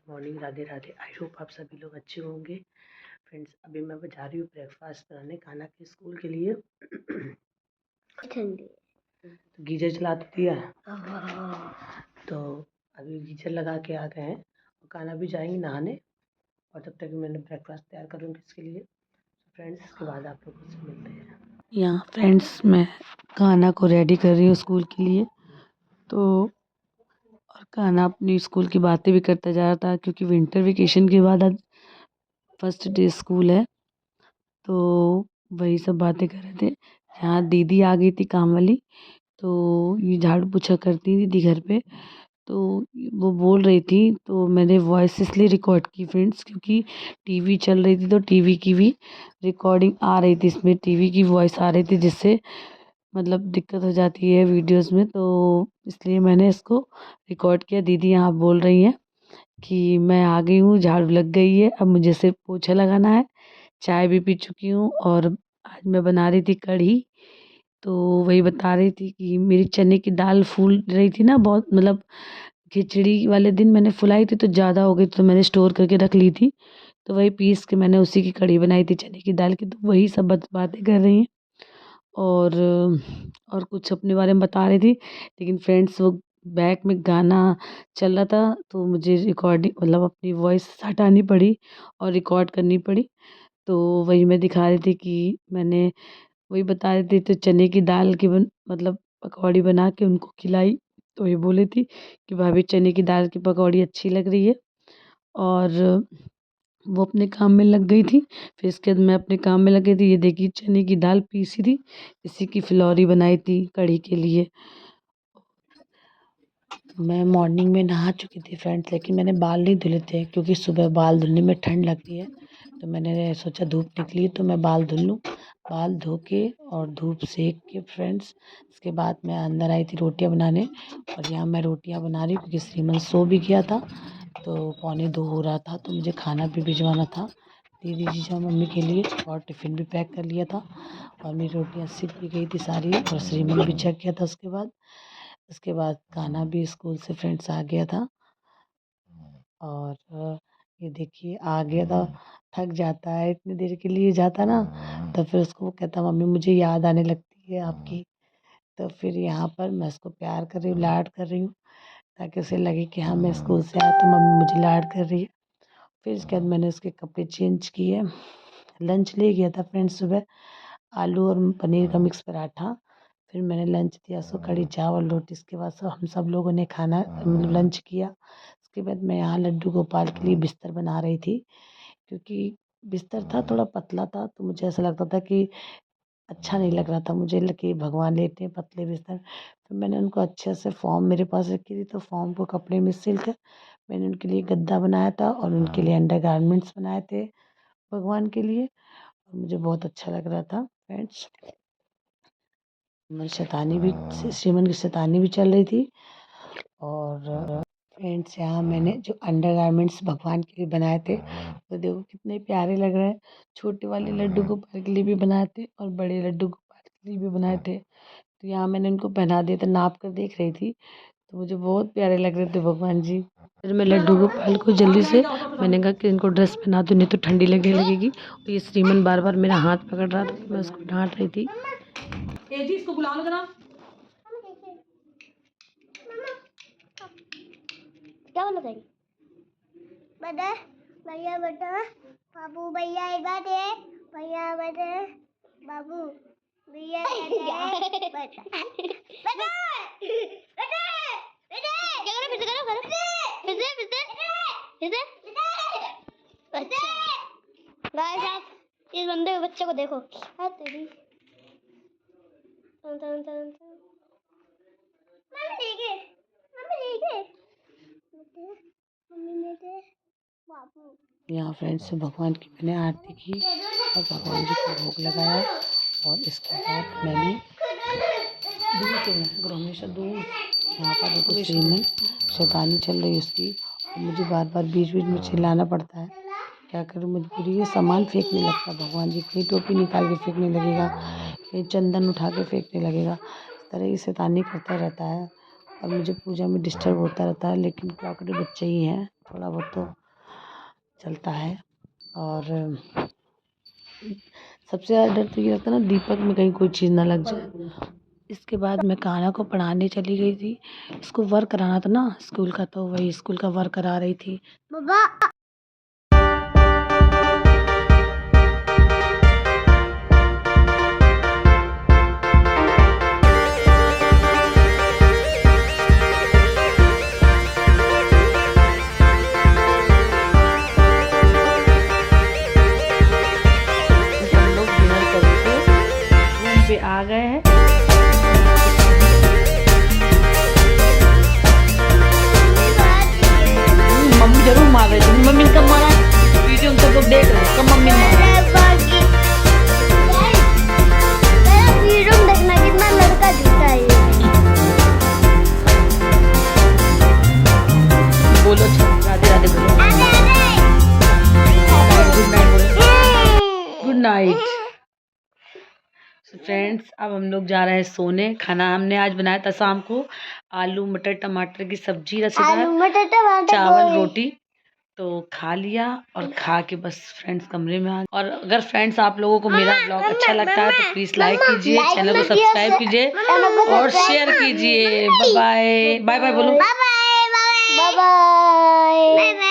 Morning, Radhe Radhe. I hope आप सभी लोग अच्छे होंगे। फ्रेंड्स, अभी मैं जा रही हूँ ब्रेकफास्ट बनाने कान्हा के स्कूल के लिए। ठंडी तो गीजर चला तो दिया है, तो अभी गीजर लगा के आ गए हैं और कान्हा भी जाएंगे नहाने। और तब तक मैंने ब्रेकफास्ट तैयार करूँगी इसके लिए। फ्रेंड्स, इसके बाद आप लोगों से मिलते हैं। यहाँ फ्रेंड्स मैं कान्हा को रेडी कर रही हूँ स्कूल के लिए। तो और कान्हा अपनी स्कूल की बातें भी करता जा रहा था, क्योंकि विंटर वेकेशन के बाद आज फर्स्ट डे स्कूल है। तो वही सब बातें कर रहे थे। यहाँ दीदी आ गई थी काम वाली, तो ये झाड़ू पोछा करती थी दीदी घर पे। तो वो बोल रही थी, तो मैंने वॉइस इसलिए रिकॉर्ड की फ्रेंड्स, क्योंकि टीवी चल रही थी तो टीवी की भी रिकॉर्डिंग आ रही थी, इसमें टीवी की वॉइस आ रही थी, जिससे मतलब दिक्कत हो जाती है वीडियोस में। तो इसलिए मैंने इसको रिकॉर्ड किया। दीदी यहाँ बोल रही हैं कि मैं आ गई हूँ, झाड़ू लग गई है, अब मुझे सिर्फ पोछा लगाना है। चाय भी पी चुकी हूँ और आज मैं बना रही थी कढ़ी। तो वही बता रही थी कि मेरी चने की दाल फूल रही थी ना बहुत, मतलब खिचड़ी वाले दिन मैंने फुलाई थी तो ज़्यादा हो गई, तो मैंने स्टोर करके रख ली थी। तो वही पीस के मैंने उसी की कढ़ी बनाई थी चने की दाल की। तो वही सब बातें कर रही हैं और कुछ अपने बारे में बता रही थी। लेकिन फ्रेंड्स, वो बैक में गाना चल रहा था, तो मुझे रिकॉर्डिंग मतलब अपनी वॉइस हटानी पड़ी और रिकॉर्ड करनी पड़ी। तो वही मैं दिखा रही थी कि मैंने वही बता रही थी। तो चने की दाल की मतलब पकौड़ी बना के उनको खिलाई। तो ये बोली थी कि भाभी चने की दाल की पकौड़ी अच्छी लग रही है। और वो अपने काम में लग गई थी। फिर इसके बाद मैं अपने काम में लग गई थी। ये देखिए चने की दाल पीसी थी, इसी की फिलौरी बनाई थी कढ़ी के लिए। मैं मॉर्निंग में नहा चुकी थी फ्रेंड्स, लेकिन मैंने बाल नहीं धुले थे, क्योंकि सुबह बाल धुलने में ठंड लगती है। तो मैंने सोचा धूप निकली तो मैं बाल धुल लूँ। बाल धो के और धूप सेक के फ्रेंड्स, इसके बाद मैं अंदर आई थी रोटियां बनाने। और यहाँ मैं रोटियां बना रही हूँ, क्योंकि श्रीमन सो भी गया था, तो 1:45 हो रहा था, तो मुझे खाना भी भिजवाना था दीदी जीजा मम्मी के लिए, और टिफ़िन भी पैक कर लिया था। और मेरी रोटियां सिक भी गई थी सारी, और श्रीमन भी जग गया था। उसके बाद कान्हा भी स्कूल से फ्रेंड्स आ गया था। और ये देखिए आ गया था। थक जाता है, इतनी देर के लिए जाता ना, तो फिर उसको वो कहता मम्मी मुझे याद आने लगती है आपकी। तो फिर यहाँ पर मैं उसको प्यार कर रही हूँ, लाड कर रही हूँ, ताकि उसे लगे कि हाँ मैं स्कूल से आया तो मम्मी मुझे लाड कर रही है। फिर इसके बाद मैंने उसके कपड़े चेंज किए। लंच ले गया था फ्रेंड्स सुबह, आलू और पनीर का मिक्स पराठा। फिर मैंने लंच दिया उसको, कढ़ी चावल रोटी। इसके बाद हम सब लोगों ने खाना मतलब लंच किया। उसके बाद मैं यहाँ लड्डू गोपाल के लिए बिस्तर बना रही थी, क्योंकि बिस्तर था थोड़ा पतला था, तो मुझे ऐसा लगता था कि अच्छा नहीं लग रहा था मुझे कि भगवान लेटे हैं पतले बिस्तर। फिर मैंने उनको अच्छे से फॉर्म मेरे पास रखी थी, तो फॉर्म को कपड़े में सिल कर मैंने उनके लिए गद्दा बनाया था, और उनके लिए अंडर गारमेंट्स बनाए थे भगवान के लिए। और मुझे बहुत अच्छा लग रहा था फ्रेंड्स। श्रीमन की शैतानी भी चल रही थी। और फ्रेंड्स, यहाँ मैंने जो अंडर गारमेंट्स भगवान के लिए बनाए थे, तो देखो कितने प्यारे लग रहे हैं। छोटे वाले लड्डू गोपाल के लिए भी बनाए थे और बड़े लड्डू गोपाल के लिए भी बनाए थे। तो यहाँ मैंने उनको पहना दिया था, नाप कर देख रही थी, तो मुझे बहुत प्यारे लग रहे थे भगवान जी। फिर मैं लड्डू गोपाल को जल्दी से मैंने कहा कि इनको ड्रेस पहना दो, नहीं तो ठंडी लगने लगेगी। और ये श्रीमन बार बार मेरा हाथ पकड़ रहा था, तो मैं उसको डांट रही थी। जी इसको बुला लो जरा। क्या बोला था? बता भैया बता बाबू भैया एक बात है भैया बता बाबू भैया बता बता बता फिर से करो फिर से अच्छा गाइस, आप इस बंदे के बच्चे को देखो। है तेरी यहाँ फ्रेंड्स भगवान की मैंने आरती की और भगवान जी को भोग लगाया। और इसके बाद मैंने दूर से बनाया, हमेशा दूर। यहाँ पर देखो श्रीमन शैतानी चल रही है उसकी, और मुझे बार बार बीच बीच में चिल्लाना पड़ता है। क्या करूँ, मजबूरी है। सामान फेंकने लगता है भगवान जी, कहीं टोपी निकाल के फेंकने लगेगा, कहीं चंदन उठा के फेंकने लगेगा। इस तरह की शैतानी करता रहता है, और मुझे पूजा में डिस्टर्ब होता रहता है। लेकिन क्या करें, बच्चे ही हैं, थोड़ा बहुत तो चलता है। और सबसे ज़्यादा डर तो ये लगता है ना, दीपक में कहीं कोई चीज़ ना लग जाए। इसके बाद मैं कान्हा को पढ़ाने चली गई थी। इसको वर्क कराना था ना स्कूल का, तो वही स्कूल का वर्क करा रही थी। बाबा हम लोग डिनर करके रूम पे आ गए हैं। मम्मी जरूर मार रही थी, मम्मी कब मारा वीडियो में सब लोग देख रहे हैं, कब मम्मी मारा। देखना कितना लड़का दिखता है। बोलो राधे राधे बोलो, गुड नाइट बोलो, गुड नाइट। फ्रेंड्स अब हम लोग जा रहे हैं सोने। खाना हमने आज बनाया था शाम को आलू मटर टमाटर की सब्जी, रसेदार चावल रोटी, तो खा लिया और खा के बस फ्रेंड्स कमरे में आ। और अगर फ्रेंड्स आप लोगों को मेरा ब्लॉग अच्छा लगता है तो प्लीज़ लाइक कीजिए, चैनल को सब्सक्राइब कीजिए और शेयर कीजिए। बाय बाय, बाय बाय बोलो, बाय बाय।